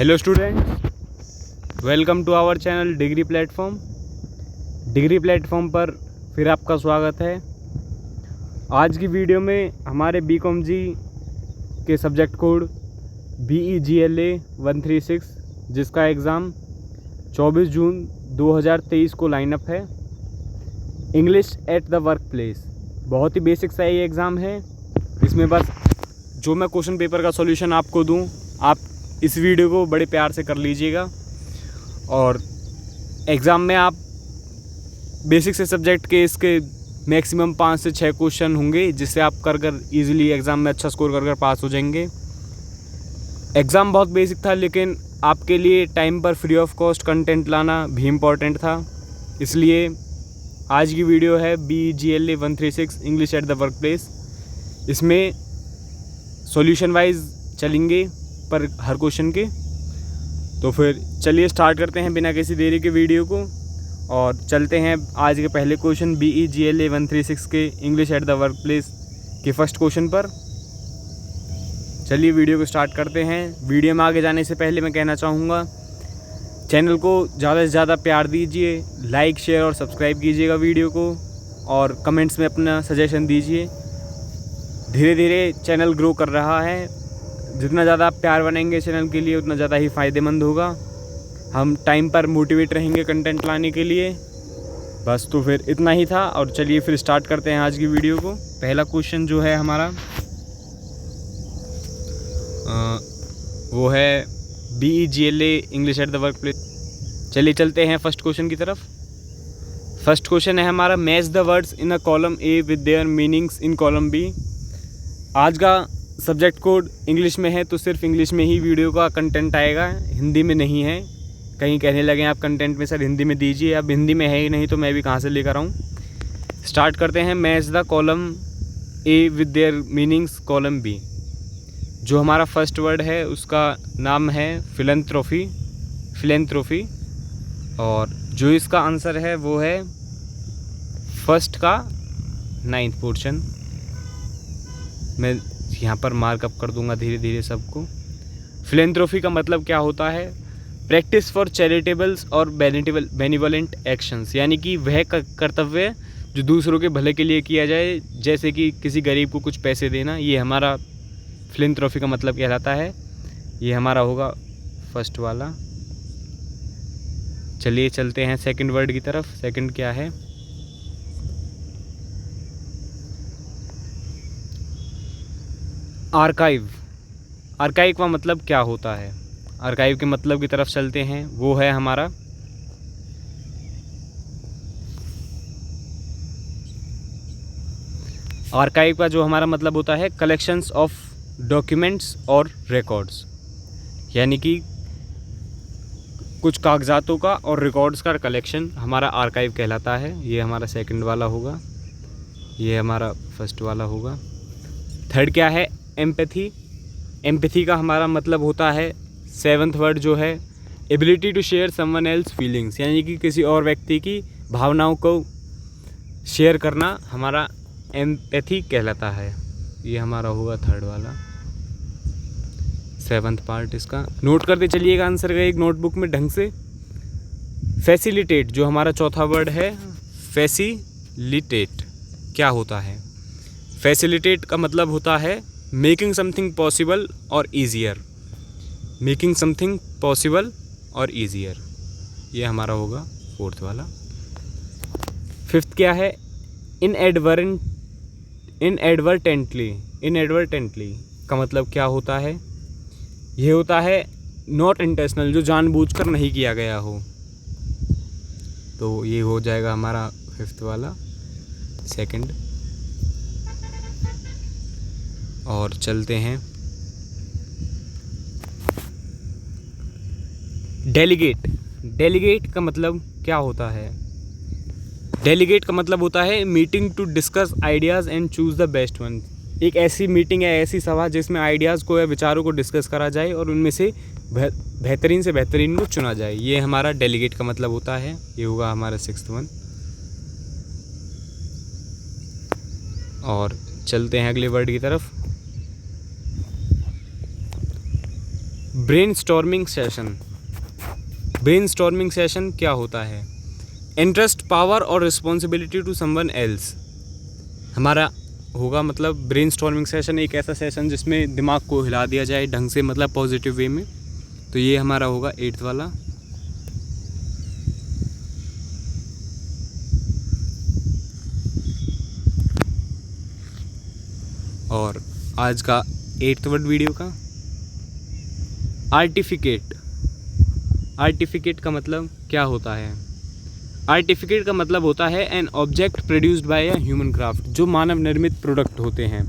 Hello students, welcome to our channel degree platform. Degree platform पर फिर आपका स्वागत है। आज की वीडियो में हमारे बीकॉम जी के सब्जेक्ट कोड BEGLA 136 जिसका एग्ज़ाम 24 जून 2023 को लाइनअप है, English at the work place. बहुत ही बेसिक सा ये एग्ज़ाम है। इसमें बस जो मैं क्वेश्चन पेपर का सॉल्यूशन आपको दूं, आप इस वीडियो को बड़े प्यार से कर लीजिएगा। और एग्ज़ाम में आप बेसिक से सब्जेक्ट के इसके मैक्सिमम 5 से 6 क्वेश्चन होंगे, जिससे आप कर इजीली एग्ज़ाम में अच्छा स्कोर कर पास हो जाएंगे। एग्ज़ाम बहुत बेसिक था, लेकिन आपके लिए टाइम पर फ्री ऑफ कॉस्ट कंटेंट लाना भी इम्पॉर्टेंट था। इसलिए आज की वीडियो है BEGLA 136 English at the work place. इसमें सॉल्यूशन वाइज चलेंगे पर हर क्वेश्चन के। तो फिर चलिए स्टार्ट करते हैं बिना किसी देरी के वीडियो को और चलते हैं आज के पहले क्वेश्चन BEGLA 136 के English at the work place के फर्स्ट क्वेश्चन पर। चलिए वीडियो को स्टार्ट करते हैं। वीडियो में आगे जाने से पहले मैं कहना चाहूँगा, चैनल को ज़्यादा से ज़्यादा प्यार दीजिए, लाइक शेयर और सब्सक्राइब कीजिएगा वीडियो को, और कमेंट्स में अपना सजेशन दीजिए। धीरे धीरे चैनल ग्रो कर रहा है। जितना ज़्यादा आप प्यार बनाएंगे चैनल के लिए, उतना ज़्यादा ही फ़ायदेमंद होगा। हम टाइम पर मोटिवेट रहेंगे कंटेंट लाने के लिए। बस तो फिर इतना ही था, और चलिए फिर स्टार्ट करते हैं आज की वीडियो को। पहला क्वेश्चन जो है हमारा वो है BEGLA English at the work place. चलिए चलते हैं फर्स्ट क्वेश्चन की तरफ। फर्स्ट क्वेश्चन है हमारा, match the words in a column A with their meanings in column B। आज का सब्जेक्ट कोड इंग्लिश में है, तो सिर्फ इंग्लिश में ही वीडियो का कंटेंट आएगा, हिंदी में नहीं है। कहीं कहने लगे आप कंटेंट में सर हिंदी में दीजिए, अब हिंदी में है ही नहीं तो मैं भी कहाँ से लेकर आऊँ। स्टार्ट करते हैं। Match the column A with their meanings column B। जो हमारा फर्स्ट वर्ड है उसका नाम है फिलेंथ्रोफी, और जो इसका आंसर है वो है फर्स्ट का 9th पोर्शन। मैं यहाँ पर मार्कअप कर दूंगा धीरे धीरे सबको। फिलेंथ्रोफी का मतलब क्या होता है? प्रैक्टिस फॉर चैरिटेबल्स और बेनिवोलेंट एक्शंस, यानी कि वह कर्तव्य जो दूसरों के भले के लिए किया जाए, जैसे कि किसी गरीब को कुछ पैसे देना। ये हमारा फिलेंथ्रोफी का मतलब कहलाता है। ये हमारा होगा फर्स्ट वाला। चलिए चलते हैं सेकंड वर्ड की तरफ। सेकंड क्या है? आर्काइव। आर्काइव का मतलब क्या होता है? आर्काइव के मतलब की तरफ चलते हैं। वो है हमारा आर्काइव का जो हमारा मतलब होता है कलेक्शंस ऑफ डॉक्यूमेंट्स और रिकॉर्ड्स, यानी कि कुछ कागजातों का और रिकॉर्ड्स का कलेक्शन हमारा आर्काइव कहलाता है। ये हमारा सेकंड वाला होगा, ये हमारा फर्स्ट वाला होगा। थर्ड क्या है? एम्पैथी। एम्पैथी का हमारा मतलब होता है 7th वर्ड जो है ability to share someone else feelings, यानी कि किसी और व्यक्ति की भावनाओं को शेयर करना हमारा एम्पैथी कहलाता है। ये हमारा होगा थर्ड वाला, 7th पार्ट इसका। नोट करते चलिएगा आंसर का एक नोटबुक में ढंग से। फैसिलिटेट जो हमारा चौथा वर्ड है, फैसिलिटेट क्या होता है? फैसिलिटेट का मतलब होता है मेकिंग समथिंग पॉसिबल और ईजियर। मेकिंग समथिंग पॉसिबल और ईजियर, ये हमारा होगा 4th वाला। 5th क्या है? इनएडवर्टेंटली का मतलब क्या होता है? ये होता है नॉट इंटेंशनल, जो जानबूझकर नहीं किया गया हो। तो ये हो जाएगा हमारा 5th वाला, सेकंड। और चलते हैं डेलीगेट। डेलीगेट का मतलब क्या होता है? डेलीगेट का मतलब होता है meeting to discuss ideas and choose the best one. एक ऐसी मीटिंग या ऐसी सभा जिसमें आइडियाज़ को या विचारों को डिस्कस करा जाए और उनमें से बेहतरीन से बेहतरीन को चुना जाए। ये हमारा डेलीगेट का मतलब होता है। ये होगा हमारा 6th वन। और चलते हैं अगले वर्ड की तरफ। Brainstorming session. ब्रेनस्टॉर्मिंग सेशन क्या होता है? इंटरेस्ट, पावर और रिस्पॉन्सिबिलिटी टू समवन एल्स। हमारा होगा मतलब ब्रेनस्टॉर्मिंग सेशन एक ऐसा सेशन जिसमें दिमाग को हिला दिया जाए ढंग से, मतलब पॉजिटिव वे में। तो ये हमारा होगा 8th वाला। और आज का 8th वर्ड वीडियो का आर्टिफिकेट। आर्टिफिकेट का मतलब क्या होता है? आर्टिफिकेट का मतलब होता है an object produced by a human craft, जो मानव निर्मित प्रोडक्ट होते हैं।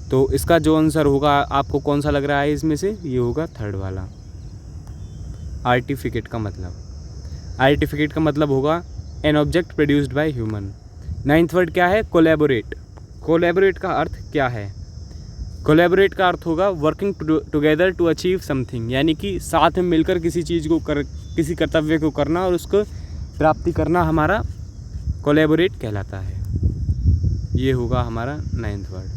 तो इसका जो आंसर होगा आपको कौन सा लग रहा है इसमें से? ये होगा 3rd वाला। आर्टिफिकेट का मतलब होगा N object produced by human. 9th word क्या है? कोलैबोरेट। कोलैबोरेट का अर्थ क्या है? कोलैबोरेट का अर्थ होगा working together to achieve something, यानी कि साथ में मिलकर किसी चीज़ को किसी कर्तव्य को करना और उसको प्राप्ति करना हमारा कोलैबोरेट कहलाता है। ये होगा हमारा 9th वर्ड।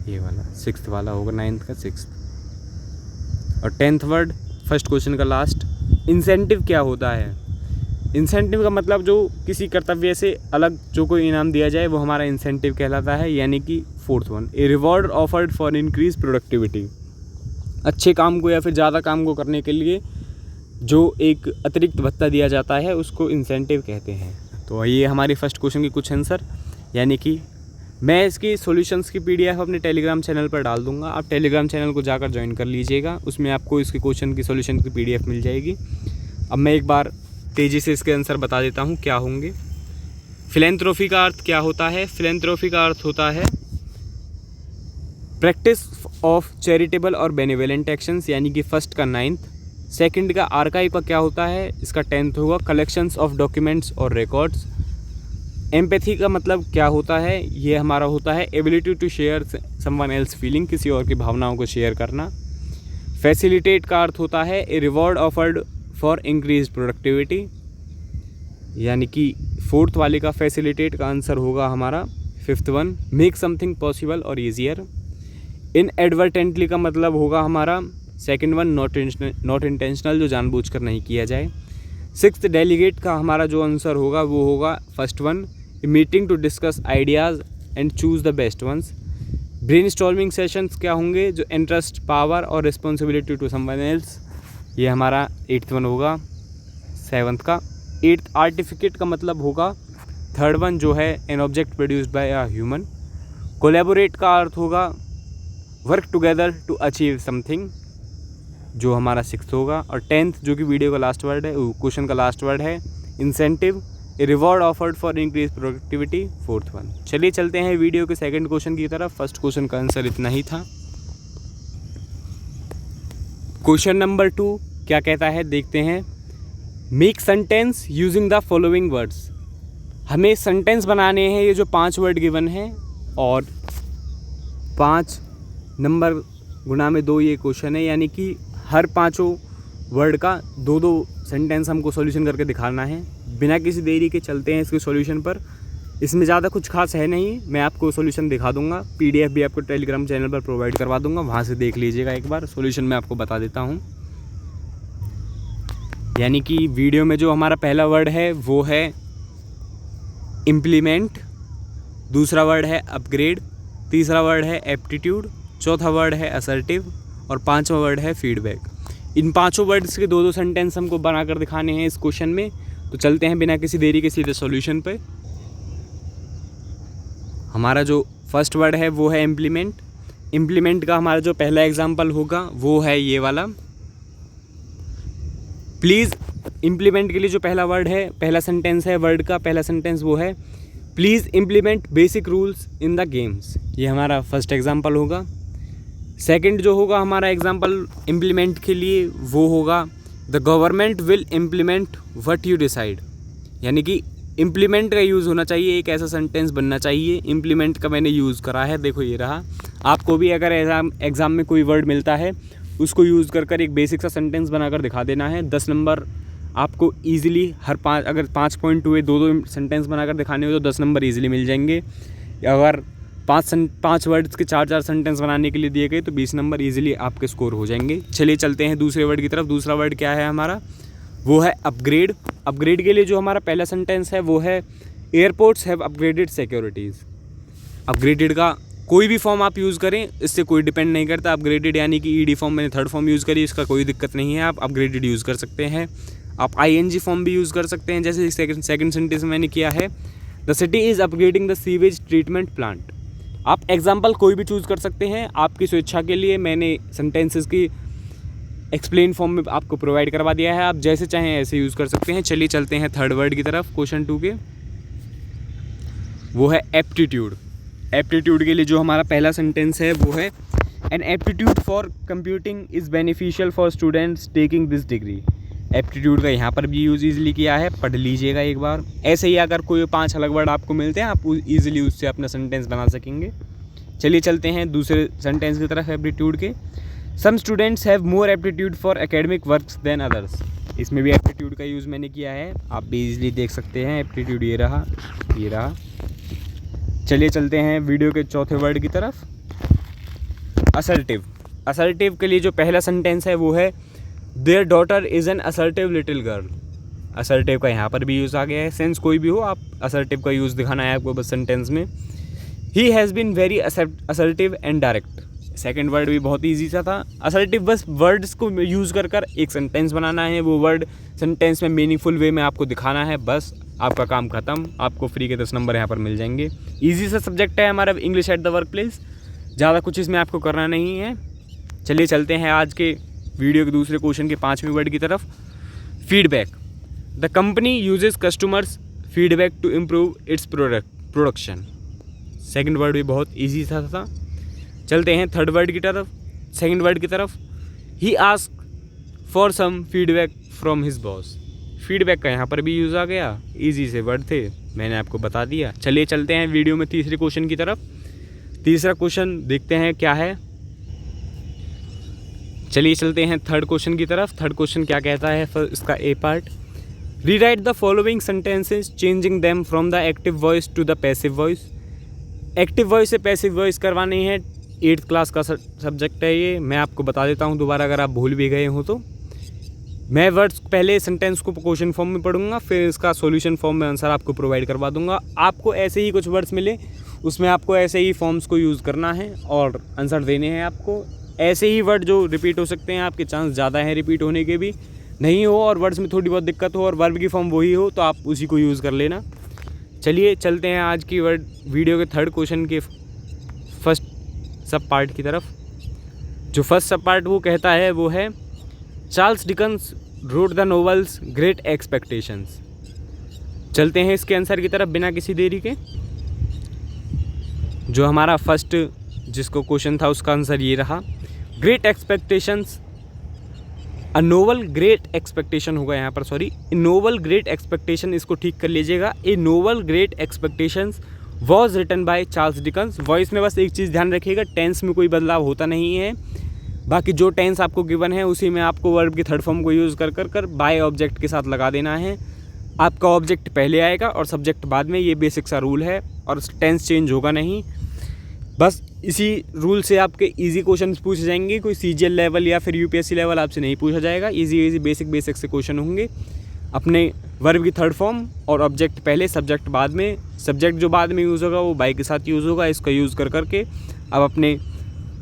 ये वाला 6th वाला होगा, 9th का 6th। और 10th वर्ड, फर्स्ट क्वेश्चन का लास्ट। इंसेंटिव क्या होता है? इंसेंटिव का मतलब जो किसी कर्तव्य से अलग जो कोई इनाम दिया जाए वो हमारा इंसेंटिव कहलाता है, यानी कि 4th one. A reward offered for increase productivity. अच्छे काम को या फिर ज़्यादा काम को करने के लिए जो एक अतिरिक्त भत्ता दिया जाता है उसको इंसेंटिव कहते हैं। तो ये हमारी फर्स्ट क्वेश्चन की कुछ आंसर, यानी कि मैं इसकी सॉल्यूशंस की PDF अपने टेलीग्राम चैनल पर डाल दूंगा। आप टेलीग्राम चैनल को जाकर ज्वाइन कर लीजिएगा, उसमें आपको इसके क्वेश्चन की सॉल्यूशन की PDF मिल जाएगी। अब मैं एक बार तेज़ी से इसके आंसर बता देता हूँ क्या होंगे। फिलैंथ्रोपी का अर्थ क्या होता है? फिलैंथ्रोपी का अर्थ होता है प्रैक्टिस ऑफ चैरिटेबल और बेनिवोलेंट एक्शंस, यानी कि फर्स्ट का 9th। सेकंड का आर्काइव का क्या होता है? इसका 10th होगा, कलेक्शंस ऑफ डॉक्यूमेंट्स और रिकॉर्ड्स। एम्पैथी का मतलब क्या होता है? ये हमारा होता है ability to share someone else feeling, किसी और की भावनाओं को शेयर करना। फैसिलिटेट का अर्थ होता है a reward offered for increase productivity, यानी कि 4th वाले का फैसिलिटेट का आंसर होगा हमारा 5th one. Make something possible और ईजियर। इनएडवर्टेंटली का मतलब होगा हमारा 2nd वन, नॉट इंटेंशनल, जो जानबूझकर नहीं किया जाए। 6th डेलीगेट का हमारा जो आंसर होगा वो होगा 1st one. Meeting to discuss ideas and choose the best ones. Brainstorming sessions क्या होंगे? जो इंटरेस्ट, पावर और रिस्पॉन्सिबिलिटी टू समवन एल्स, ये हमारा 8th वन होगा 7th का। 8th आर्टिफिकेट का मतलब होगा 3rd वन, जो है an object produced by a human. Collaborate का अर्थ होगा work together to achieve something, जो हमारा 6th होगा। और 10th जो कि वीडियो का लास्ट वर्ड है, क्वेश्चन का लास्ट वर्ड है, incentive, A reward offered for increase productivity, 4th one. चलिए चलते हैं वीडियो के सेकंड क्वेश्चन की तरफ। फर्स्ट क्वेश्चन का आंसर इतना ही था। क्वेश्चन नंबर 2 क्या कहता है देखते हैं। Make sentence using the following words. हमें सेंटेंस बनाने हैं, ये जो 5 वर्ड गिवन हैं और 5 नंबर गुना में 2 ये क्वेश्चन है, यानी कि हर 5 वर्ड का 2-2 सेंटेंस हमको सॉल्यूशन करके दिखाना है। बिना किसी देरी के चलते हैं इसके सॉल्यूशन पर। इसमें ज़्यादा कुछ खास है नहीं, मैं आपको सॉल्यूशन दिखा दूंगा। PDF भी आपको टेलीग्राम चैनल पर प्रोवाइड करवा दूंगा, वहाँ से देख लीजिएगा एक बार। सॉल्यूशन मैं आपको बता देता हूँ। यानी कि वीडियो में जो हमारा पहला वर्ड है वो है इम्प्लीमेंट, दूसरा वर्ड है अपग्रेड, तीसरा वर्ड है एप्टीट्यूड, चौथा वर्ड है असर्टिव और 5वां वर्ड है फीडबैक। इन 5 वर्ड्स के 2-2 सेंटेंस हमको बनाकर दिखाने हैं इस क्वेश्चन में। तो चलते हैं बिना किसी देरी के सीधे सॉल्यूशन पे। हमारा जो फर्स्ट वर्ड है वो है इम्प्लीमेंट। इम्प्लीमेंट का हमारा जो पहला एग्जाम्पल होगा वो है ये वाला। प्लीज़, इम्प्लीमेंट के लिए जो पहला वर्ड है, पहला सेंटेंस है वर्ड का, पहला सेंटेंस वो है please implement basic rules in the games. ये हमारा फर्स्ट एग्जाम्पल होगा। सेकंड जो होगा हमारा एग्जाम्पल इम्प्लीमेंट के लिए वो होगा the government will implement what you decide. यानी कि इम्प्लीमेंट का यूज़ होना चाहिए, एक ऐसा सेंटेंस बनना चाहिए। इम्प्लीमेंट का मैंने यूज़ करा है, देखो ये रहा। आपको भी अगर एग्ज़ाम में कोई वर्ड मिलता है उसको यूज़ कर एक बेसिक सा सेंटेंस बनाकर दिखा देना है। 10 नंबर आपको ईजिली हर 5, अगर 5 पॉइंट हुए 2-2 सेंटेंस बनाकर दिखाने हो तो 10 नंबर ईजिली मिल जाएंगे। अगर पाँच वर्ड्स के 4 सेंटेंस बनाने के लिए दिए गए, तो 20 नंबर ईजिली आपके स्कोर हो जाएंगे। चलिए चलते हैं दूसरे वर्ड की तरफ। दूसरा वर्ड क्या है हमारा, वो है अपग्रेड। अपग्रेड के लिए जो हमारा पहला सेंटेंस है वो है airports have upgraded securities. Upgraded का कोई भी फॉर्म आप यूज़ करें, इससे कोई डिपेंड नहीं करता। अपग्रेडेड यानी कि ईडी फॉर्म, मैंने थर्ड फॉर्म यूज़ करी, इसका कोई दिक्कत नहीं है, आप अपग्रेडेड यूज़ कर सकते हैं। आप आईएनजी फॉर्म भी यूज़ कर सकते हैं, जैसे सेकंड सेंटेंस में मैंने किया है, the city is upgrading the sewage treatment plant. आप एग्जाम्पल कोई भी चूज़ कर सकते हैं, आपकी स्वेच्छा के लिए मैंने सेंटेंसेस की एक्सप्लेन फॉर्म में आपको प्रोवाइड करवा दिया है, आप जैसे चाहें ऐसे यूज़ कर सकते हैं। चलिए चलते हैं थर्ड वर्ड की तरफ, क्वेश्चन 2 के, वो है एप्टीट्यूड। एप्टीट्यूड के लिए जो हमारा पहला सेंटेंस है वो है an aptitude for computing is beneficial for students taking this degree. Aptitude का यहाँ पर भी यूज़ ईजिली किया है, पढ़ लीजिएगा एक बार। ऐसे ही अगर कोई 5 अलग वर्ड आपको मिलते हैं, आप ईजिली उससे अपना सेंटेंस बना सकेंगे। चलिए चलते हैं दूसरे सेंटेंस की तरफ, एप्टीट्यूड के। Some students have more aptitude for academic works than others. इसमें भी एप्टीट्यूड का यूज़ मैंने किया है, आप भी ईजिली देख सकते हैं। एप्टीट्यूड ये रहा, ये रहा। चलिए चलते हैं वीडियो के चौथे वर्ड की तरफ, असर्टिव। असर्टिव के लिए जो पहला सेंटेंस है वो है there daughter is an assertive little girl. Assertive का यहाँ पर भी यूज़ आ गया है, सेंस कोई भी हो, आप असर्टिव का यूज़ दिखाना है आपको बस सेंटेंस में। ही has been very assertive and direct. Second word भी बहुत ईजी सा था। असर्टिव बस वर्ड्स को यूज़ कर एक सेंटेंस बनाना है, वो वर्ड सेंटेंस में मीनिंगफुल वे में आपको दिखाना है, बस आपका काम ख़त्म। आपको फ्री के 10 नंबर यहाँ पर मिल जाएंगे। ईजी सा सब्जेक्ट है हमारा English at the work place, ज़्यादा कुछ इसमें आपको करना नहीं है। चलिए चलते हैं आज के वीडियो के दूसरे क्वेश्चन के 5वें वर्ड की तरफ, feedback. The company uses customers feedback to improve its production. Second word भी बहुत ईजी सा था। चलते हैं थर्ड वर्ड की तरफ, सेकंड वर्ड की तरफ, he ask for some feedback from his boss. Feedback का यहाँ पर भी यूज़ आ गया, इजी से वर्ड थे, मैंने आपको बता दिया। चलिए चलते हैं वीडियो में तीसरे क्वेश्चन की तरफ। तीसरा क्वेश्चन देखते हैं क्या है। चलिए चलते हैं थर्ड क्वेश्चन की तरफ। थर्ड क्वेश्चन क्या कहता है, इसका A part, rewrite the following sentences changing them from the active voice to the passive voice. Active voice से पैसिव वॉइस करवानी है, 8th क्लास का सब्जेक्ट है ये। मैं आपको बता देता हूँ दोबारा, अगर आप भूल भी गए हो तो। मैं वर्ड्स पहले सेंटेंस को क्वेश्चन फॉर्म में पढ़ूंगा, फिर इसका सॉल्यूशन फॉर्म में आंसर आपको प्रोवाइड करवा दूंगा। आपको ऐसे ही कुछ वर्ड्स मिले, उसमें आपको ऐसे ही फॉर्म्स को यूज़ करना है और आंसर देने हैं आपको। ऐसे ही वर्ड जो रिपीट हो सकते हैं, आपके चांस ज़्यादा हैं रिपीट होने के भी, नहीं हो और वर्ड्स में थोड़ी बहुत दिक्कत हो और वर्ब की फॉर्म वही हो तो आप उसी को यूज़ कर लेना। चलिए चलते हैं आज की वीडियो के थर्ड क्वेश्चन के फर्स्ट सब पार्ट की तरफ। जो फर्स्ट सब पार्ट वो कहता है वो है Charles Dickens wrote the novels great expectations. चलते हैं इसके आंसर की तरफ बिना किसी देरी के। जो हमारा फर्स्ट जिसको क्वेश्चन था उसका आंसर ये रहा, great expectations. A novel great expectation होगा यहाँ पर, sorry, a novel great expectation, इसको ठीक कर लीजिएगा। A novel great expectations was written by Charles Dickens. Voice में बस एक चीज़ ध्यान रखिएगा, टेंस में कोई बदलाव होता नहीं है। बाकी जो टेंस आपको गिवन है उसी में आपको वर्ब की थर्ड फॉर्म को यूज़ कर बाय ऑब्जेक्ट के साथ लगा देना है। आपका ऑब्जेक्ट पहले आएगा और सब्जेक्ट बाद में, ये बेसिक सा रूल है और टेंस चेंज होगा नहीं। बस इसी रूल से आपके इजी क्वेश्चन पूछे जाएंगे, कोई सीजीएल लेवल या फिर यूपीएससी लेवल आपसे नहीं पूछा जाएगा। इजी बेसिक से क्वेश्चन होंगे। अपने वर्ब की थर्ड फॉर्म और ऑब्जेक्ट पहले, सब्जेक्ट बाद में। सब्जेक्ट जो बाद में यूज़ होगा वो बाय के साथ यूज़ होगा। इसका यूज़ करके आप अपने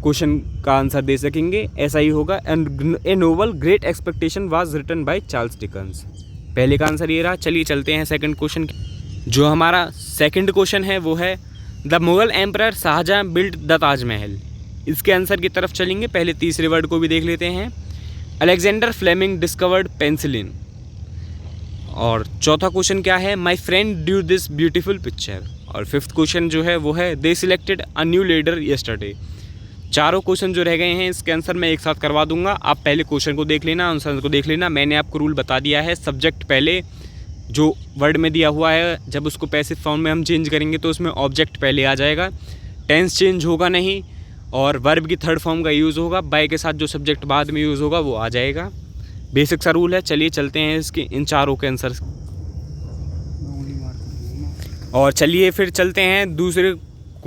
क्वेश्चन का आंसर दे सकेंगे। ऐसा ही होगा। And a novel great expectation was written by Charles Dickens. पहले का आंसर ये रहा। चलिए चलते हैं सेकंड क्वेश्चन। जो हमारा सेकंड क्वेश्चन है वो है the Mughal emperor Shah Jahan built the Taj Mahal. इसके आंसर की तरफ चलेंगे। पहले तीसरे वर्ड को भी देख लेते हैं। Alexander Fleming discovered penicillin. और चौथा क्वेश्चन क्या है, my friend drew this beautiful picture. और फिफ्थ क्वेश्चन जो है वो है they selected a new leader yesterday. चारों क्वेश्चन जो रह गए हैं इसके आंसर मैं एक साथ करवा दूंगा। आप पहले क्वेश्चन को देख लेना, आंसर को देख लेना। मैंने आपको रूल बता दिया है, सब्जेक्ट पहले जो वर्ड में दिया हुआ है, जब उसको पैसिव फॉर्म में हम चेंज करेंगे तो उसमें ऑब्जेक्ट पहले आ जाएगा, टेंस चेंज होगा नहीं, और वर्ब की थर्ड फॉर्म का यूज़ होगा। बाय के साथ जो सब्जेक्ट बाद में यूज़ होगा वो आ जाएगा। बेसिक सा रूल है। चलिए चलते हैं इसके इन चारों के आंसर। और चलिए फिर चलते हैं दूसरे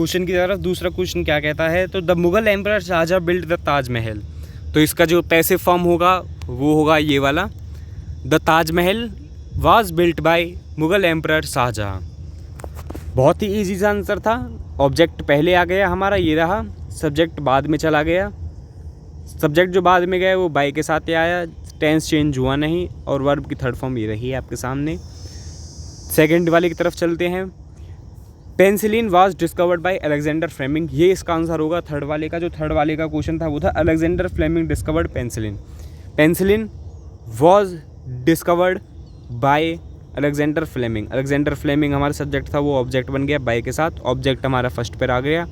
क्वेश्चन की तरफ। दूसरा क्वेश्चन क्या कहता है, तो the Mughal emperor Shah Jahan build the Taj Mahal. तो इसका जो पैसिव फॉर्म होगा वो होगा ये वाला, the Taj Mahal was built by Mughal emperor Shah Jahan. बहुत ही ईजी सा आंसर था। ऑब्जेक्ट पहले आ गया हमारा, ये रहा, सब्जेक्ट बाद में चला गया। सब्जेक्ट जो बाद में गया वो बाय के साथ ही आया, टेंस चेंज हुआ नहीं, और वर्ब की थर्ड फॉर्म ये रही है आपके सामने। सेकंड वाले की तरफ चलते हैं। Penicillin was discovered by Alexander Fleming, ये इसका आंसर होगा थर्ड वाले का। जो थर्ड वाले का क्वेश्चन था वो था Alexander Fleming discovered penicillin. Penicillin was discovered by Alexander Fleming. Alexander Fleming हमारा सब्जेक्ट था, वो ऑब्जेक्ट बन गया बाय के साथ। ऑब्जेक्ट हमारा फर्स्ट पर आ गया,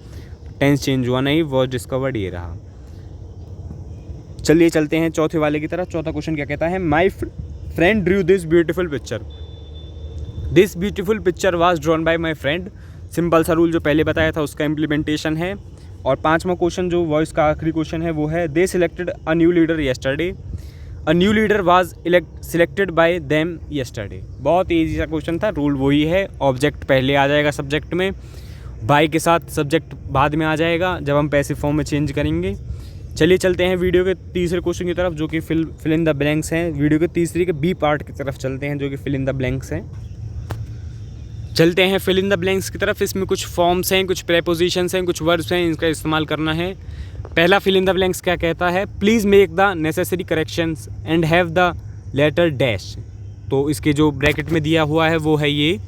टेंस चेंज हुआ नहीं, वाज डिस्कवर्ड ये रहा। चलिए चलते हैं चौथे वाले की तरफ। चौथा क्वेश्चन क्या कहता है, my friend Drew this beautiful picture. This beautiful picture was drawn by my friend. Simple सा रूल जो पहले बताया था उसका इम्प्लीमेंटेशन है। और पांचवा क्वेश्चन जो वॉइस का आखिरी क्वेश्चन है वो है, they selected a new leader yesterday. A new leader was selected by them yesterday. बहुत ईजी सा क्वेश्चन था। रूल वही है, ऑब्जेक्ट पहले आ जाएगा सब्जेक्ट में, बाय के साथ सब्जेक्ट बाद में आ जाएगा जब हम पैसिव फॉर्म में चेंज करेंगे। चलिए चलते हैं वीडियो के तीसरे क्वेश्चन की तरफ, जो कि फिल इन द ब्लैंक्स हैं। वीडियो के तीसरे के बी पार्ट की तरफ चलते हैं, जो कि फिल इन द ब्लैंक्स हैं। चलते हैं फिल इन द ब्लैंक्स की तरफ। इसमें कुछ फॉर्म्स हैं, कुछ प्रेपोजिशंस हैं, कुछ वर्ब्स हैं, इनका इस्तेमाल करना है। पहला फिल इन द ब्लैंक्स क्या कहता है, please make the necessary corrections and have the letter dash. तो इसके जो ब्रैकेट में दिया हुआ है वो है ये,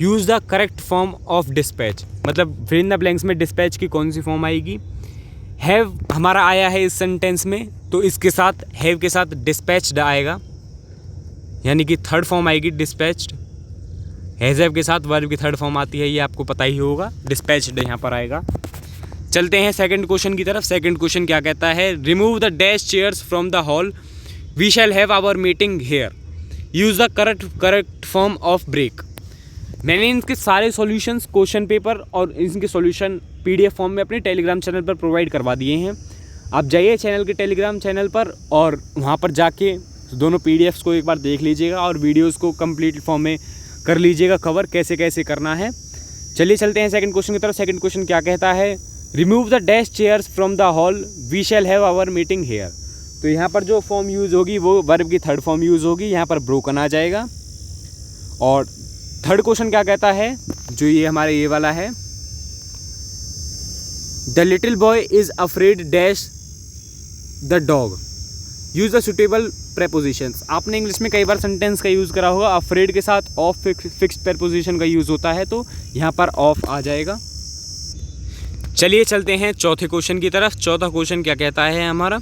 use the correct form of dispatch. मतलब फिल इन द ब्लैंक्स में डिस्पैच की कौन सी फॉर्म आएगी। हैव हमारा आया है इस सेंटेंस में, तो इसके साथ हैव के साथ डिस्पैच्ड आएगा, यानी कि थर्ड फॉर्म आएगी डिस्पैच्ड। हैज़ के साथ वर्ब की थर्ड फॉर्म आती है, ये आपको पता ही होगा, डिस्पैच्ड यहाँ पर आएगा। चलते हैं सेकंड क्वेश्चन की तरफ। सेकंड क्वेश्चन क्या कहता है, remove the dash chairs from the hall, we shall have our meeting here, use the correct form of break. मैंने इनके सारे सॉल्यूशंस क्वेश्चन पेपर और इनके सॉल्यूशन PDF फॉर्म में अपने टेलीग्राम चैनल पर प्रोवाइड करवा दिए हैं। आप जाइए चैनल के टेलीग्राम चैनल पर और वहाँ पर जाके दोनों PDFs को एक बार देख लीजिएगा और वीडियोस को कंप्लीट फॉर्म में कर लीजिएगा कवर, कैसे कैसे करना है। चलिए चलते हैं सेकंड क्वेश्चन की तरफ। सेकंड क्वेश्चन क्या कहता है, remove the dash chairs from the hall, we shall have our meeting here. तो यहाँ पर जो फॉर्म यूज़ होगी वो वर्ब की थर्ड फॉर्म यूज़ होगी, यहाँ पर ब्रोकन आ जाएगा। और थर्ड क्वेश्चन क्या कहता है, जो ये हमारे ये वाला है, the little boy is afraid dash the dog, use the suitable prepositions. आपने इंग्लिश में कई बार सेंटेंस का यूज़ करा होगा, अफ्रेड के साथ ऑफ फिक्स्ड प्रेपोजिशन का यूज़ होता है, तो यहाँ पर ऑफ आ जाएगा। चलिए चलते हैं चौथे क्वेश्चन की तरफ। चौथा क्वेश्चन क्या कहता है हमारा,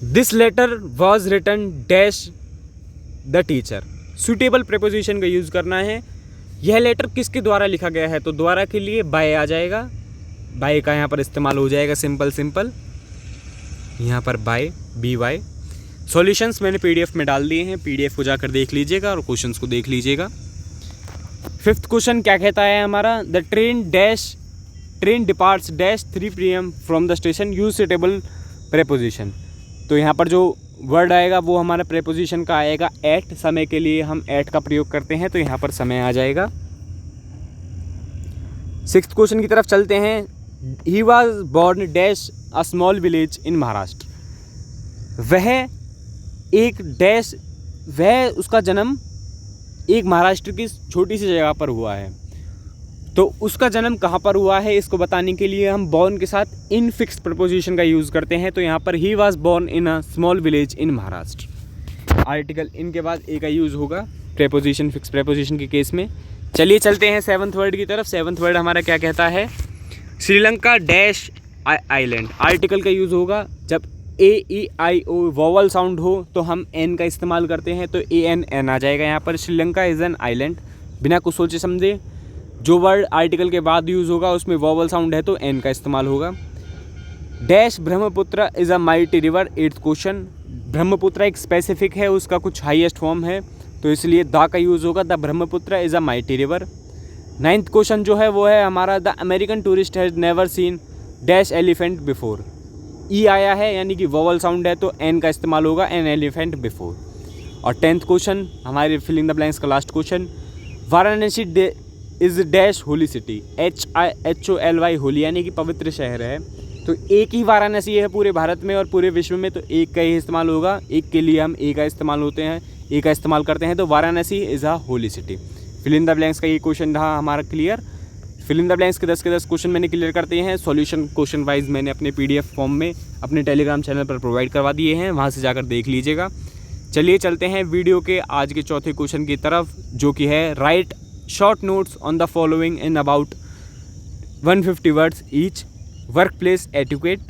this letter was written dash the teacher. Suitable preposition का यूज़ करना है। यह लेटर किसके द्वारा लिखा गया है, तो द्वारा के लिए बाय आ जाएगा, बाय का यहाँ पर इस्तेमाल हो जाएगा, सिंपल यहाँ पर बाय, BY। सॉल्यूशंस मैंने PDF में डाल दिए हैं, PDF को जाकर देख लीजिएगा और क्वेश्चंस को देख लीजिएगा। फिफ्थ क्वेश्चन क्या कहता है हमारा, the train departs dash 3 PM from the station, use suitable preposition. तो यहाँ पर जो वर्ड आएगा वो हमारा प्रेपोजिशन का आएगा एट। समय के लिए हम एट का प्रयोग करते हैं, तो यहाँ पर समय आ जाएगा। सिक्स्थ क्वेश्चन की तरफ चलते हैं, he was born dash a small village in Maharashtra. वह उसका जन्म एक महाराष्ट्र की छोटी सी जगह पर हुआ है। तो उसका जन्म कहाँ पर हुआ है, इसको बताने के लिए हम बॉर्न के साथ इन फिक्स प्रपोजिशन का यूज़ करते हैं। तो यहाँ पर he was born in a small village in Maharashtra. Article in के बाद ए का यूज़ होगा प्रेपोजिशन, फिक्स प्रेपोजिशन के केस में। चलिए चलते हैं सेवन्थ वर्ड की तरफ। सेवन्थ वर्ड हमारा क्या कहता है, श्रीलंका डैश आइलैंड। आर्टिकल का यूज़ होगा जब AEIO वोवल साउंड हो तो हम N का इस्तेमाल करते हैं, तो ANN आ जाएगा यहाँ पर। Sri Lanka is an island. बिना कुछ सोचे समझे जो वर्ड आर्टिकल के बाद यूज़ होगा उसमें वोवल साउंड है तो N का इस्तेमाल होगा। Dash Brahmaputra is a mighty river. 8th question, Brahmaputra एक स्पेसिफिक है, उसका कुछ हाईएस्ट फॉर्म है, तो इसलिए द का यूज़ होगा, the Brahmaputra is a mighty river. 9th question जो है वो है हमारा, the American tourist has never seen dash elephant before. ई आया है यानी कि वोवल साउंड है तो N का इस्तेमाल होगा, एन एलिफेंट बिफोर। और 10th क्वेश्चन हमारे फिलिंग द ब्लैंक्स का last question, is dash holy city, HOLY Holi यानी कि पवित्र शहर है। तो एक ही वाराणसी है पूरे भारत में और पूरे विश्व में, तो एक का ही इस्तेमाल होगा, एक के लिए हम ए का इस्तेमाल होते हैं, ए का इस्तेमाल करते हैं। तो Varanasi is a holy city. Fill in the blanks का ये क्वेश्चन रहा हमारा clear. Fill in the blanks के 10 क्वेश्चन मैंने क्लियर करते हैं। सॉल्यूशन क्वेश्चन वाइज मैंने अपने PDF फॉर्म में अपने टेलीग्राम चैनल पर प्रोवाइड करवा दिए हैं, वहाँ से जाकर देख लीजिएगा। चलिए चलते हैं वीडियो के आज के चौथे क्वेश्चन की तरफ, जो कि है write short notes on the following in about 150 words each, work place etiquette.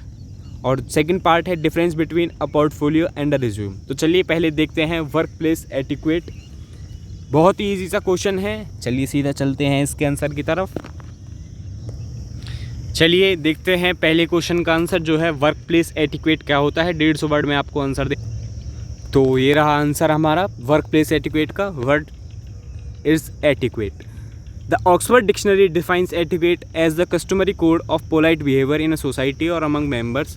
और सेकंड पार्ट है difference between a portfolio and a resume. तो चलिए पहले देखते हैं वर्क प्लेस एटिक्वेट। बहुत ही ईजी सा क्वेश्चन है, चलिए सीधा चलते हैं इसके आंसर की तरफ। चलिए देखते हैं पहले क्वेश्चन का आंसर जो है वर्क प्लेस एटिक्वेट क्या होता है। 150 वर्ड में आपको आंसर दे। तो ये रहा आंसर हमारा वर्क प्लेस एटिक्वेट का। Word is etiquette. The Oxford Dictionary defines etiquette as the customary code of polite behavior in a society or among members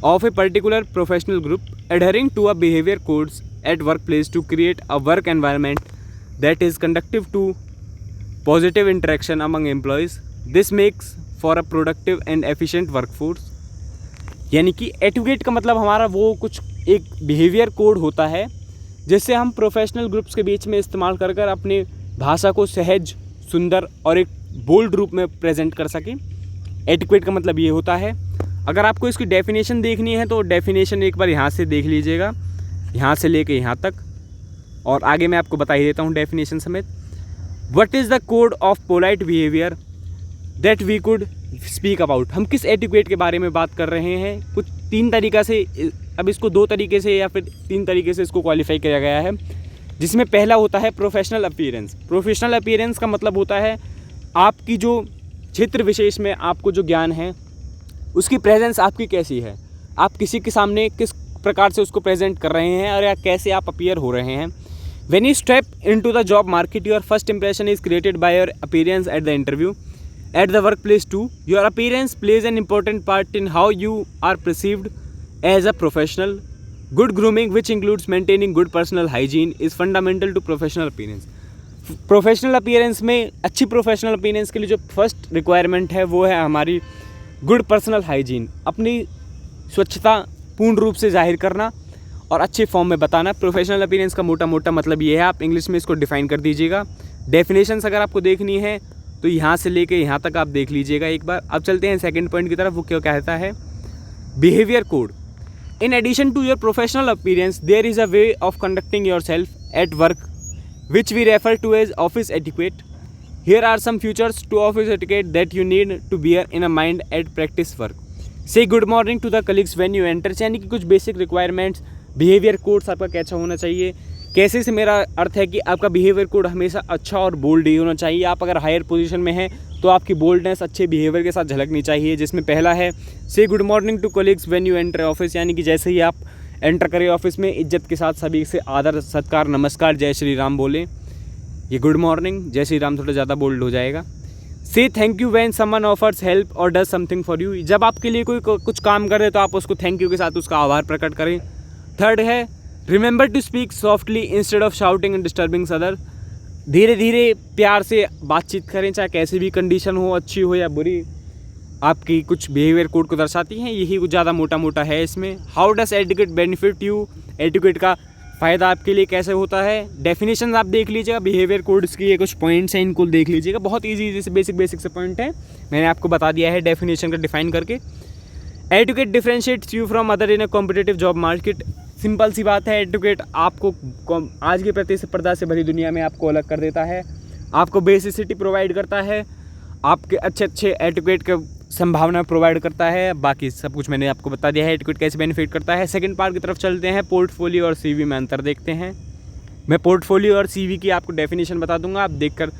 of a particular professional group, adhering to a behavior codes at workplace to create a work environment that is conducive to positive interaction among employees. This makes for a productive and efficient workforce. यानी कि etiquette का मतलब हमारा वो कुछ एक behaviour code होता है जिससे हम प्रोफेशनल ग्रुप्स के बीच में इस्तेमाल कर कर अपनी भाषा को सहज, सुंदर और एक बोल्ड रूप में प्रेजेंट कर सकें। एटिक्वेट का मतलब ये होता है। अगर आपको इसकी डेफिनेशन देखनी है तो डेफिनेशन एक बार यहाँ से देख लीजिएगा, यहाँ से लेके यहाँ तक, और आगे मैं आपको बता ही देता हूँ डेफिनेशन समेत। What is the code of polite behaviour that we could speak about. हम किस एटिक्वेट के बारे में बात कर रहे हैं। कुछ 3 तरीक़ा से, अब इसको 2 तरीके से या फिर 3 तरीके से इसको क्वालिफाई किया गया है, जिसमें पहला होता है प्रोफेशनल अपीयरेंस। प्रोफेशनल अपीयरेंस का मतलब होता है आपकी जो क्षेत्र विशेष में आपको जो ज्ञान है उसकी प्रेजेंस आपकी कैसी है, आप किसी के सामने किस प्रकार से उसको प्रेजेंट कर रहे हैं और या कैसे आप अपीयर हो रहे हैं। When you step into the job market, your first impression is created by your appearance at the interview, at the work place too. Your appearance plays an important part in how you are perceived as a professional. Good grooming, which includes maintaining good personal hygiene, is fundamental to professional appearance. Professional appearance में, अच्छी professional appearance के लिए जो first requirement है वो है हमारी good personal hygiene, अपनी स्वच्छता पूर्ण रूप से जाहिर करना और अच्छे फॉर्म में बताना। प्रोफेशनल अपीयरेंस का मोटा मोटा मतलब ये है, आप इंग्लिश में इसको डिफाइन कर दीजिएगा। डेफिनेशंस अगर आपको देखनी है तो यहाँ से लेके यहाँ तक आप देख लीजिएगा एक बार। अब चलते हैं सेकंड पॉइंट की तरफ, वो क्या कहता है behaviour code. In addition to your professional appearance, there is a way of conducting yourself at work, which we refer to as office etiquette. Here are some features to office etiquette that you need to bear in mind at practice work. Say good morning to the colleagues when you enter. यानी कि कुछ basic requirements, behaviour codes आपका कैसा होना चाहिए। कैसे से मेरा अर्थ है कि आपका बिहेवियर कोड हमेशा अच्छा और बोल्ड ही होना चाहिए। आप अगर हायर पोजीशन में हैं तो आपकी बोल्डनेस अच्छे बिहेवियर के साथ झलकनी चाहिए, जिसमें पहला है say good morning to colleagues when you enter office. यानी कि जैसे ही आप एंटर करें ऑफिस में, इज्जत के साथ सभी से आदर, सत्कार, नमस्कार, जय श्री राम बोलें। ये गुड मॉर्निंग, जय श्री राम थोड़ा ज़्यादा बोल्ड हो जाएगा। से thank you when someone offers help और डज समथिंग फॉर यू। जब आपके लिए कोई कुछ काम करे तो आप उसको थैंक यू के साथ उसका आभार प्रकट करें। थर्ड है remember to speak softly instead of shouting and disturbing other. धीरे धीरे प्यार से बातचीत करें, चाहे कैसी भी कंडीशन हो, अच्छी हो या बुरी, आपकी कुछ बिहेवियर कोड को दर्शाती हैं। यही कुछ ज़्यादा मोटा मोटा है इसमें। How does etiquette benefit you. Etiquette का फ़ायदा आपके लिए कैसे होता है। डेफिनेशन आप देख लीजिएगा, बिहेवियर कोड्स की ये कुछ पॉइंट्स हैं, इनको देख लीजिएगा। बहुत ईजी से बेसिक से पॉइंट है, मैंने आपको बता दिया है डेफिनेशन का डिफाइन करके। Etiquette differentiates you from other in a competitive job market. Simple सी बात है, एटिक्वेट आपको आज की प्रतिस्पर्धा से भरी दुनिया में आपको अलग कर देता है, आपको बेसिसिटी प्रोवाइड करता है, आपके अच्छे एटिक्वेट के संभावना प्रोवाइड करता है। बाकी सब कुछ मैंने आपको बता दिया है एटिक्वेट कैसे बेनिफिट करता है। सेकंड पार्ट की तरफ चलते हैं, पोर्टफोलियो और सीवी में अंतर देखते हैं। मैं पोर्टफोलियो और सीवी की आपको डेफिनेशन बता दूंगा, आप देखकर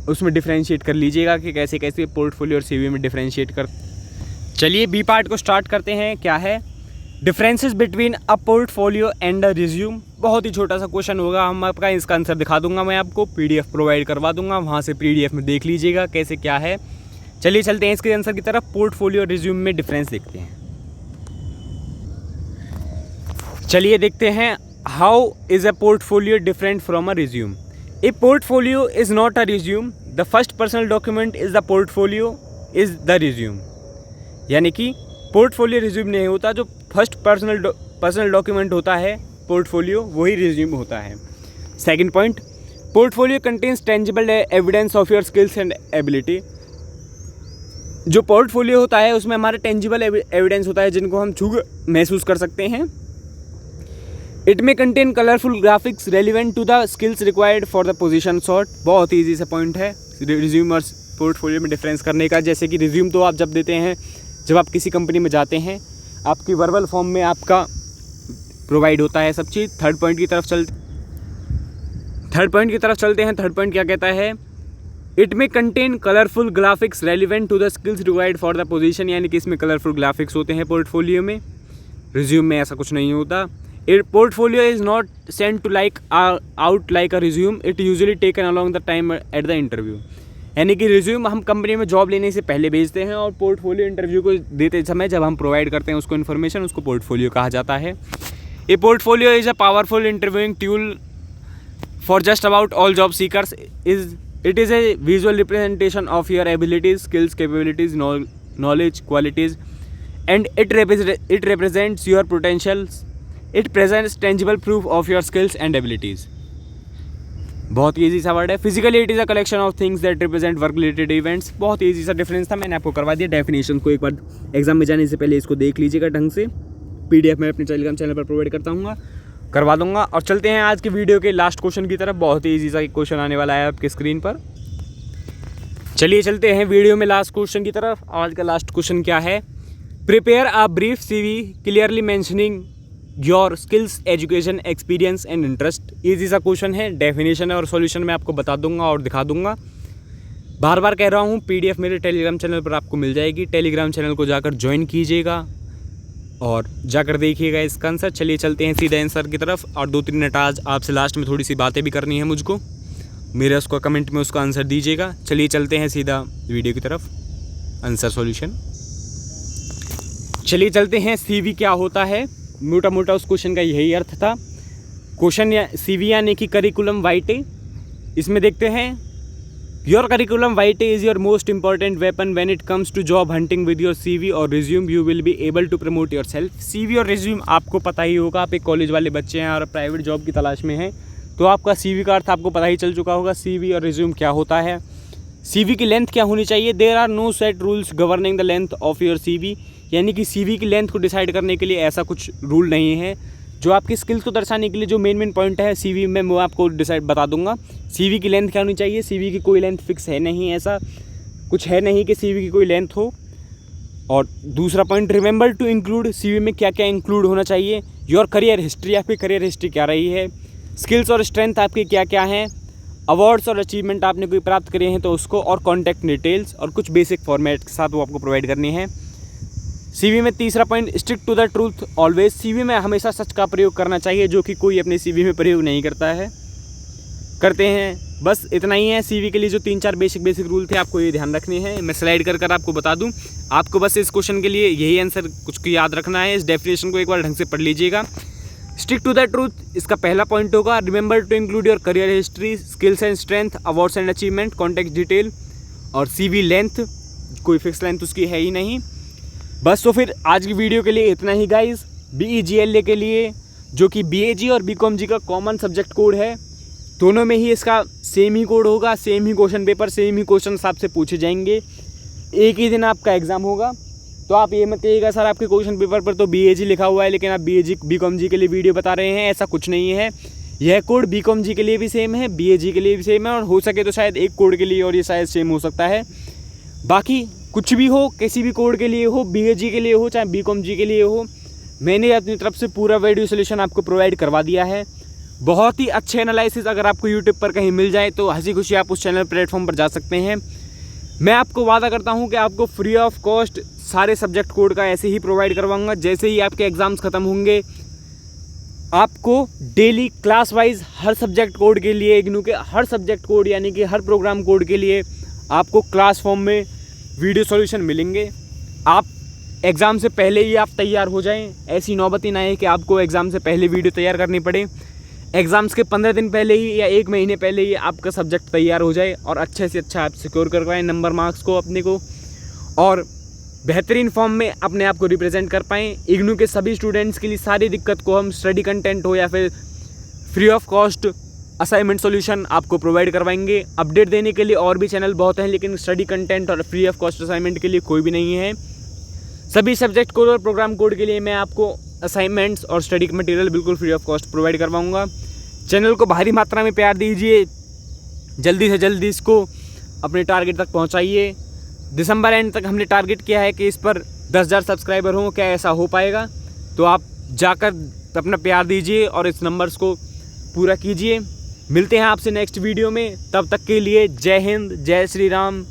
उसमें डिफरेंशिएट कर लीजिएगा कि कैसे कैसे पोर्टफोलियो और सीवी में डिफरेंशिएट कर। चलिए बी पार्ट को स्टार्ट करते हैं। क्या है differences between a portfolio and a resume. बहुत ही छोटा सा क्वेश्चन होगा, हम आपका इसका आंसर दिखा दूंगा, मैं आपको PDF प्रोवाइड करवा दूंगा, वहाँ से PDF में देख लीजिएगा कैसे क्या है। चलिए चलते हैं इसके आंसर की तरफ। पोर्टफोलियो और रिज्यूम में डिफरेंस देखते हैं। चलिए देखते हैं how is a portfolio different from a resume. A portfolio is not a resume the first personal document is the portfolio is the resume. यानी कि पोर्टफोलियो रिज्यूम नहीं होता, जो फर्स्ट पर्सनल डॉक्यूमेंट होता है पोर्टफोलियो वही रिज्यूम होता है। Second point, portfolio contains tangible evidence of your skills and ability. जो पोर्टफोलियो होता है उसमें हमारे टेंजिबल एविडेंस होता है जिनको हम छू महसूस कर सकते हैं। It may contain colourful graphics relevant to the skills required for the position shot. बहुत ईजी सा पॉइंट है रिज्यूम और पोर्टफोलियो में डिफरेंस करने का। जैसे कि रिज्यूम तो आप जब देते हैं, जब आप किसी कंपनी में जाते हैं, आपकी वर्बल फॉर्म में आपका प्रोवाइड होता है सब चीज़। थर्ड पॉइंट की तरफ चलते हैं। थर्ड पॉइंट क्या कहता है, it may contain colourful graphics relevant to the skills required for the position. यानी कि इसमें कलरफुल ग्राफिक्स होते हैं पोर्टफोलियो में, रिज्यूम में ऐसा कुछ नहीं होता। Portfolio is not sent to like out like a resume, it usually taken along the time at the interview. यानी कि रिज्यूम हम कंपनी में जॉब लेने से पहले भेजते हैं और पोर्टफोलियो इंटरव्यू को देते समय जब हम प्रोवाइड करते हैं उसको इन्फॉर्मेशन, उसको पोर्टफोलियो कहा जाता है। ए portfolio is a powerful interviewing tool for just about all job seekers. It is a visual representation of your abilities, skills, capabilities, knowledge, qualities, and it represents your potentials. It presents tangible proof of your skills and abilities. बहुत easy सा word है। Physically it is a collection of things that represent work related events. बहुत easy सा difference था, मैंने आपको करवा दिया। डेफिनेशन को एक बार एग्जाम में जाने से पहले इसको देख लीजिएगा ढंग से। PDF मैं अपने टेलीग्राम चैनल पर प्रोवाइड करवा दूंगा। और चलते हैं आज के वीडियो के लास्ट क्वेश्चन की तरफ। बहुत ही ईजी सा क्वेश्चन आने वाला है आपके स्क्रीन पर। चलिए चलते हैं वीडियो में लास्ट क्वेश्चन की तरफ। आज का लास्ट क्वेश्चन क्या है, prepare a brief CV clearly mentioning your skills, education, experience and interest. Easy सा क्वेश्चन है। डेफिनेशन और सॉल्यूशन मैं आपको बता दूंगा और दिखा दूंगा। बार बार कह रहा हूँ, PDF मेरे टेलीग्राम चैनल पर आपको मिल जाएगी। टेलीग्राम चैनल को जाकर ज्वाइन कीजिएगा और जाकर देखिएगा इसका आंसर। चलिए चलते हैं सीधा आंसर की तरफ। और 2-3 मिनट आज आपसे लास्ट में थोड़ी सी बातें भी करनी है मुझको, मेरे उसको कमेंट में उसका आंसर दीजिएगा। चलिए चलते हैं सीधा वीडियो की तरफ, आंसर सॉल्यूशन। चलिए चलते हैं। CV क्या होता है, मोटा मोटा उस क्वेश्चन का यही अर्थ था। क्वेश्चन CV यानी कि करिकुलम वाइटे। इसमें देखते हैं, your curriculum vitae is your most important weapon when it comes to job hunting with your CV और resume. You will be able to promote yourself. CV और रिज्यूम आपको पता ही होगा, आप एक कॉलेज वाले बच्चे हैं और प्राइवेट जॉब की तलाश में हैं तो आपका CV का अर्थ आपको पता ही चल चुका होगा। CV और रिज्यूम क्या होता है। CV की लेंथ क्या होनी चाहिए, there are no set rules governing the length of your CV। यानी कि CV की लेंथ को डिसाइड करने के लिए ऐसा कुछ रूल नहीं है। जो आपकी स्किल्स को दर्शाने के लिए जो मेन पॉइंट है CV में मैं आपको डिसाइड बता दूंगा। CV की लेंथ क्या होनी चाहिए, CV की कोई लेंथ फिक्स है नहीं, ऐसा कुछ है नहीं कि CV की कोई लेंथ हो। और दूसरा point, remember to include, CV में क्या क्या इंक्लूड होना चाहिए। योर करियर हिस्ट्री, आपकी करियर हिस्ट्री क्या रही है। स्किल्स और स्ट्रेंथ आपकी क्या क्या हैं। अवार्ड्स और अचीवमेंट आपने कोई प्राप्त करे हैं तो उसको, और कॉन्टैक्ट डिटेल्स और कुछ बेसिक फॉर्मेट के साथ वो आपको प्रोवाइड करनी है। CV में तीसरा point, stick to the truth always. CV में हमेशा सच का प्रयोग करना चाहिए, जो कि कोई अपने CV में प्रयोग नहीं करते हैं। बस इतना ही है। CV के लिए जो 3-4 बेसिक रूल थे आपको ये ध्यान रखने हैं। मैं स्लाइड कर आपको बता दूं। आपको बस इस क्वेश्चन के लिए यही आंसर कुछ को याद रखना है। इस डेफिनेशन को एक बार ढंग से पढ़ लीजिएगा। स्टिक टू द ट्रूथ, इसका पहला पॉइंट होगा। Remember to include your career history, skills and strength, awards and achievement, contact detail और CV लेंथ, कोई फिक्स लेंथ उसकी है ही नहीं। बस तो फिर आज की वीडियो के लिए इतना ही गाइस। BEGLA के लिए, जो कि BAG और BCOMG का कॉमन सब्जेक्ट कोड है, दोनों में ही इसका सेम ही कोड होगा, सेम ही क्वेश्चन पेपर, सेम ही क्वेश्चन आपसे पूछे जाएंगे। एक ही दिन आपका एग्ज़ाम होगा। तो आप ये मत कहिएगा सर आपके क्वेश्चन पेपर पर तो BAG लिखा हुआ है लेकिन आप BAG BCOMG के लिए वीडियो बता रहे हैं, ऐसा कुछ नहीं है। यह कोड BCOMG के लिए भी सेम है, BAG के लिए भी सेम है, और हो सके तो शायद एक कोड के लिए और ये शायद सेम हो सकता है। बाकी कुछ भी हो, किसी भी कोड के लिए हो, BAG के लिए हो चाहे BCOMG के लिए हो, मैंने अपनी तरफ से पूरा वीडियो सोल्यूशन आपको प्रोवाइड करवा दिया है। बहुत ही अच्छे एनालिसिस अगर आपको यूट्यूब पर कहीं मिल जाए तो हंसी खुशी आप उस चैनल प्लेटफॉर्म पर जा सकते हैं। मैं आपको वादा करता हूं कि आपको फ्री ऑफ कॉस्ट सारे सब्जेक्ट कोड का ऐसे ही प्रोवाइड करवाऊंगा। जैसे ही आपके एग्ज़ाम्स ख़त्म होंगे आपको डेली क्लास वाइज हर सब्जेक्ट कोड के लिए, इग्नू के हर सब्जेक्ट कोड यानी कि हर प्रोग्राम कोड के लिए आपको क्लास फॉर्म में वीडियो सॉल्यूशन मिलेंगे। आप एग्ज़ाम से पहले ही आप तैयार हो जाएं, ऐसी नौबत ही ना है कि आपको एग्ज़ाम से पहले वीडियो तैयार करनी पड़े। एग्ज़ाम्स के 15 दिन पहले ही या 1 महीने पहले ही आपका सब्जेक्ट तैयार हो जाए और अच्छे से अच्छा आप सिक्योर कर पाएँ नंबर मार्क्स को अपने को, और बेहतरीन फॉर्म में अपने आप को रिप्रेजेंट कर पाएँ। इग्नू के सभी स्टूडेंट्स के लिए सारी दिक्कत को हम स्टडी कंटेंट हो या फिर free of cost assignment solution आपको प्रोवाइड करवाएंगे। अपडेट देने के लिए और भी चैनल बहुत हैं, लेकिन स्टडी कंटेंट और फ्री ऑफ कॉस्ट असाइनमेंट के लिए कोई भी नहीं है। सभी सब्जेक्ट कोड और प्रोग्राम कोड के लिए मैं आपको असाइनमेंट्स और स्टडी मटेरियल बिल्कुल फ्री ऑफ कॉस्ट प्रोवाइड करवाऊंगा। चैनल को भारी मात्रा में प्यार दीजिए, जल्दी से जल्दी इसको अपने टारगेट तक पहुंचाइए। दिसंबर एंड तक हमने टारगेट किया है कि इस पर 10,000 सब्सक्राइबर हों। क्या ऐसा हो पाएगा? तो आप जाकर अपना प्यार दीजिए और इस नंबर्स को पूरा कीजिए। मिलते हैं आपसे नेक्स्ट वीडियो में, तब तक के लिए जय हिंद, जय श्री राम।